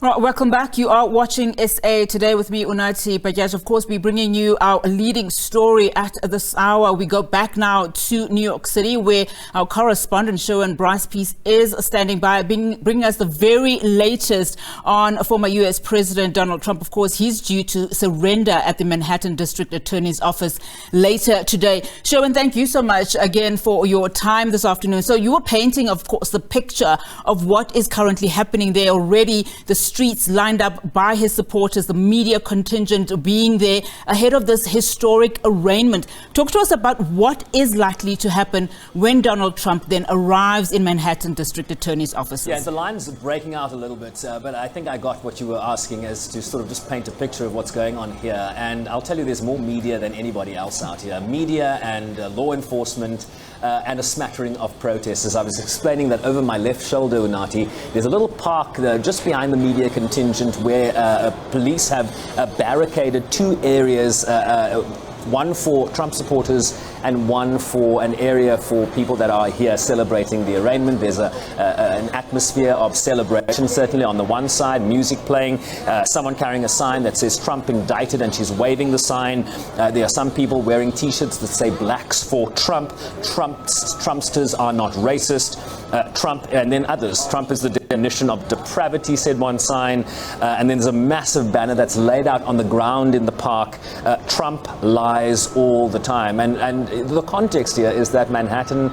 Right, welcome back. You are watching SA Today with me, Unathi Bajaj. Of course, we're bringing you our leading story at this hour. We go back now to New York City, where our correspondent Sherwin Bryce-Pease is standing by, bringing us the very latest on former U.S. President Donald Trump. Of course, he's due to surrender at the Manhattan District Attorney's Office later today. Sherwin, thank you so much again for your time this afternoon. So you were painting, of course, the picture of what is currently happening there already. The streets lined up by his supporters, the media contingent being there ahead of this historic arraignment. Talk to us about what is likely to happen when Donald Trump then arrives in Manhattan District Attorney's offices. Yeah, the line's breaking out a little bit, but I think I got what you were asking, is to sort of just paint a picture of what's going on here. And I'll tell you, there's more media than anybody else out here. Media and law enforcement and a smattering of protesters. I was explaining that over my left shoulder, Unathi, there's a little park just behind the media contingent where police have barricaded two areas, one for Trump supporters and one for an area for people that are here celebrating the arraignment. There's an atmosphere of celebration, certainly on the one side, music playing, someone carrying a sign that says Trump indicted, and she's waving the sign. There are some people wearing T-shirts that say blacks for Trump. Trumpsters are not racist. Trump, and then others. Trump is the definition of depravity, said one sign. And then there's a massive banner that's laid out on the ground in the park. Trump lies all the time. And the context here is that Manhattan,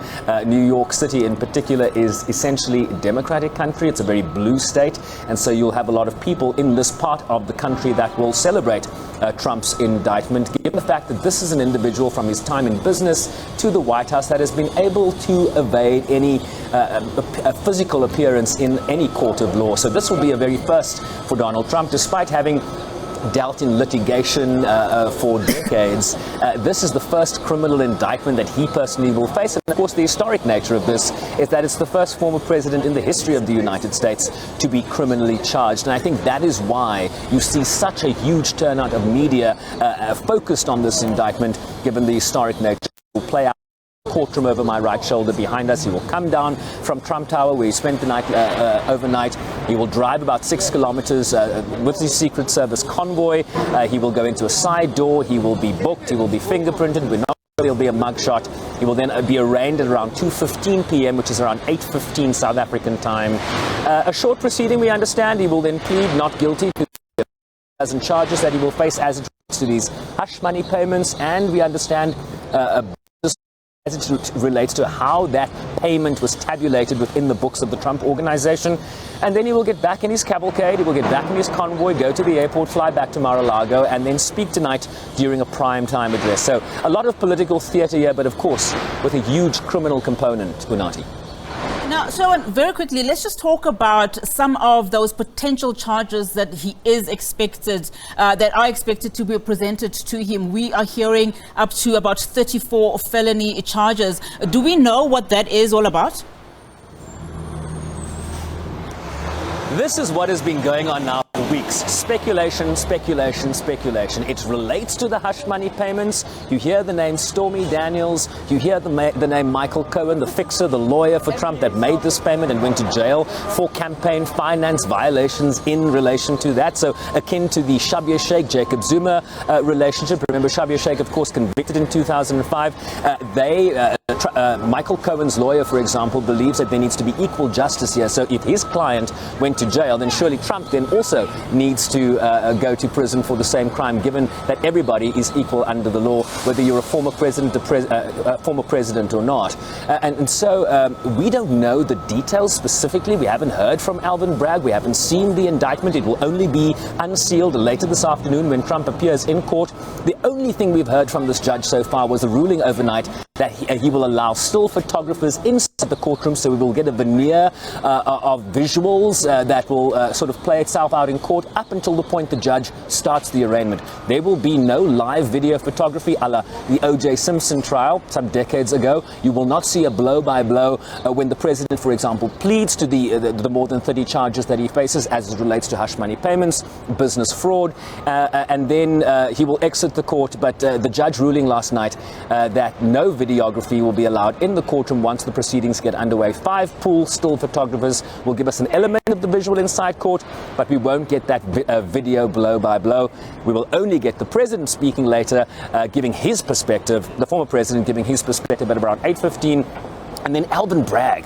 New York City in particular, is essentially a democratic country. It's a very blue state. And so you'll have a lot of people in this part of the country that will celebrate Trump's indictment, given the fact that this is an individual from his time in business to the White House that has been able to evade any a physical appearance in any court of law. So this will be a very first for Donald Trump, despite having dealt in litigation for decades. This is the first criminal indictment that he personally will face. And of course, the historic nature of this is that it's the first former president in the history of the United States to be criminally charged. And I think that is why you see such a huge turnout of media focused on this indictment, given the historic nature. It will play out courtroom over my right shoulder behind us. He will come down from Trump Tower, where he spent the night overnight. He will drive about 6 kilometers with the Secret Service convoy. He will go into a side door. He will be booked. He will be fingerprinted. We're not sure there'll be a mugshot. He will then be arraigned at around 2:15 p.m., which is around 8:15 South African time. A short proceeding, we understand. He will then plead not guilty to dozen charges that he will face as it relates to these hush money payments, and we understand as it relates to how that payment was tabulated within the books of the Trump organization. And then he will get back in his cavalcade, he will get back in his convoy, go to the airport, fly back to Mar-a-Lago, and then speak tonight during a prime time address. So a lot of political theater here, but of course with a huge criminal component, Unathi. Now, Sherwin, very quickly, let's just talk about some of those potential charges that he is expected, that are expected to be presented to him. We are hearing up to about 34 felony charges. Do we know what that is all about? This is what has been going on now for weeks. Speculation, speculation, speculation. It relates to the hush money payments. You hear the name Stormy Daniels. You hear the name Michael Cohen, the fixer, the lawyer for Trump that made this payment and went to jail for campaign finance violations in relation to that. So akin to the Shabir Sheikh, Jacob Zuma relationship. Remember, Shabir Sheikh, of course, convicted in 2005. Michael Cohen's lawyer, for example, believes that there needs to be equal justice here. So if his client went to jail, then surely Trump then also needs to go to prison for the same crime, given that everybody is equal under the law, whether you're a former president or not. And so we don't know the details specifically. We haven't heard from Alvin Bragg. We haven't seen the indictment. It will only be unsealed later this afternoon when Trump appears in court. The only thing we've heard from this judge so far was a ruling overnight that he will allow still photographers inside the courtroom, so we will get a veneer of visuals that will sort of play itself out in court up until the point the judge starts the arraignment. There will be no live video photography a la the O.J. Simpson trial some decades ago. You will not see a blow-by-blow when the president, for example, pleads to the more than 30 charges that he faces as it relates to hush money payments, business fraud, and then he will exit the court. But the judge ruling last night that no videography will be allowed in the courtroom once the proceedings get underway. 5 pool still photographers will give us an element of the visual inside court, but we won't get that video blow by blow. We will only get the president speaking later, giving his perspective, the former president giving his perspective at around 8:15. And then Alvin Bragg,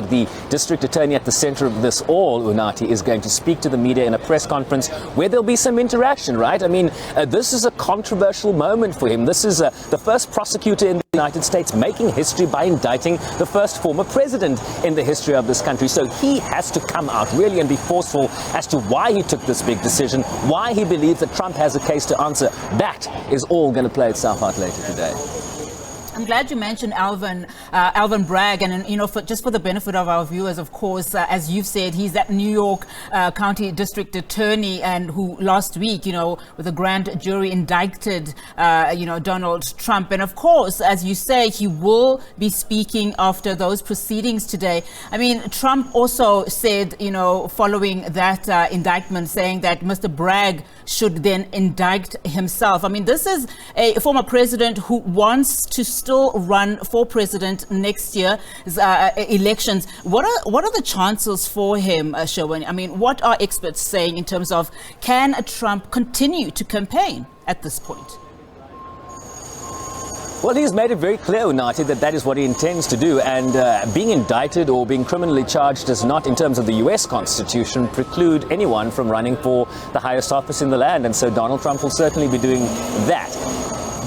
the district attorney at the center of this all, Unati, is going to speak to the media in a press conference where there'll be some interaction, right? I mean, this is a controversial moment for him. This is the first prosecutor in the United States making history by indicting the first former president in the history of this country. So he has to come out really and be forceful as to why he took this big decision, why he believes that Trump has a case to answer. That is all going to play itself out later today. I'm glad you mentioned Alvin Bragg, and just for the benefit of our viewers, of course, as you've said, he's that New York County District Attorney, and who last week, with a grand jury indicted, Donald Trump. And of course, as you say, he will be speaking after those proceedings today. I mean, Trump also said, following that indictment, saying that Mr. Bragg should then indict himself. I mean, this is a former president who wants to still run for president next year's elections. What are the chances for him, Sherwin? I mean, what are experts saying in terms of, can Trump continue to campaign at this point? Well, he's made it very clear, Unati, that is what he intends to do. And being indicted or being criminally charged does not, in terms of the U.S. Constitution, preclude anyone from running for the highest office in the land. And so Donald Trump will certainly be doing that.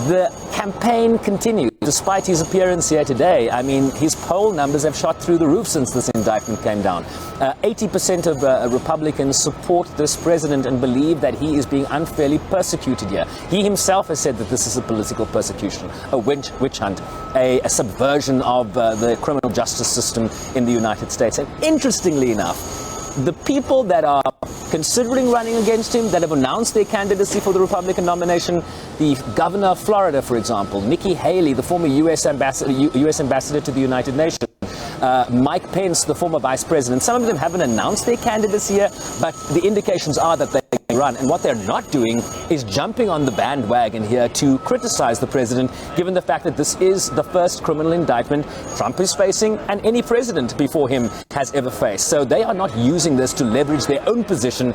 The campaign continues, despite his appearance here today. I mean, his poll numbers have shot through the roof since this indictment came down. 80% of Republicans support this president and believe that he is being unfairly persecuted here. He himself has said that this is a political persecution, a witch hunt, a subversion of the criminal justice system in the United States. And interestingly enough, the people that are considering running against him, that have announced their candidacy for the Republican nomination, the governor of Florida, for example, Nikki Haley, the former U.S. ambassador to the United Nations, Mike Pence, the former vice president, some of them haven't announced their candidacy here, but the indications are that they run. And what they're not doing is jumping on the bandwagon here to criticize the president, given the fact that this is the first criminal indictment Trump is facing and any president before him has ever faced. So they are not using this to leverage their own position,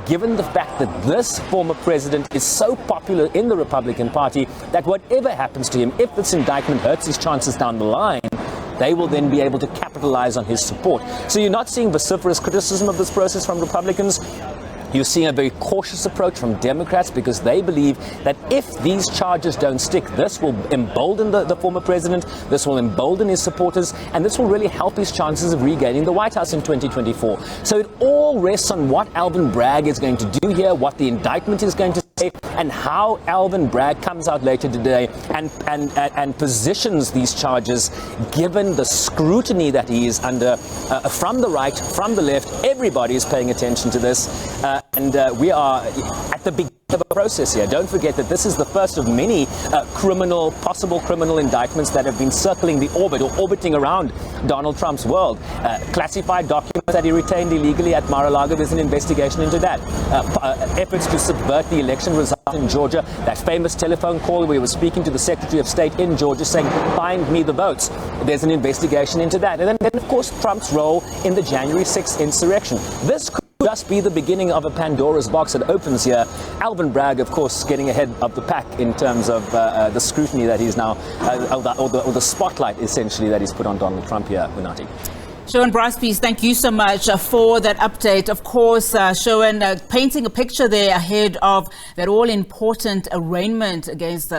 given the fact that this former president is so popular in the Republican Party that whatever happens to him, if this indictment hurts his chances down the line, they will then be able to capitalize on his support. So you're not seeing vociferous criticism of this process from Republicans. You're seeing a very cautious approach from Democrats, because they believe that if these charges don't stick, this will embolden the former president, this will embolden his supporters, and this will really help his chances of regaining the White House in 2024. So it all rests on what Alvin Bragg is going to do here, what the indictment is going to say, and how Alvin Bragg comes out later today and positions these charges, given the scrutiny that he is under from the right, from the left. Everybody is paying attention to this. And we are at the beginning of a process here. Don't forget that this is the first of many possible criminal indictments that have been circling the orbit or orbiting around Donald Trump's world. Classified documents that he retained illegally at Mar-a-Lago, there's an investigation into that. Efforts to subvert the election result in Georgia, that famous telephone call where he was speaking to the Secretary of State in Georgia saying, "Find me the votes." There's an investigation into that. And then of course, Trump's role in the January 6th insurrection. This could just be the beginning of a Pandora's box that opens here. Alvin Bragg, of course, getting ahead of the pack in terms of the scrutiny that he's now, or the spotlight, essentially, that he's put on Donald Trump here, Unati. Sherwin Bryce-Pease, thank you so much for that update. Of course, Sherwin, painting a picture there ahead of that all-important arraignment against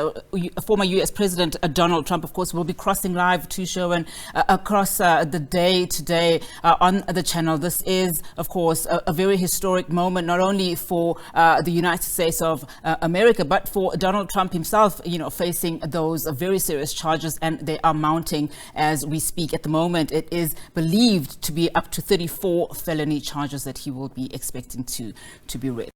former U.S. President Donald Trump. Of course, we'll be crossing live to Sherwin across the day today on the channel. This is, of course, a very historic moment, not only for the United States of America, but for Donald Trump himself, facing those very serious charges, and they are mounting as we speak. At the moment, it is believed to be up to 34 felony charges that he will be expecting to be read.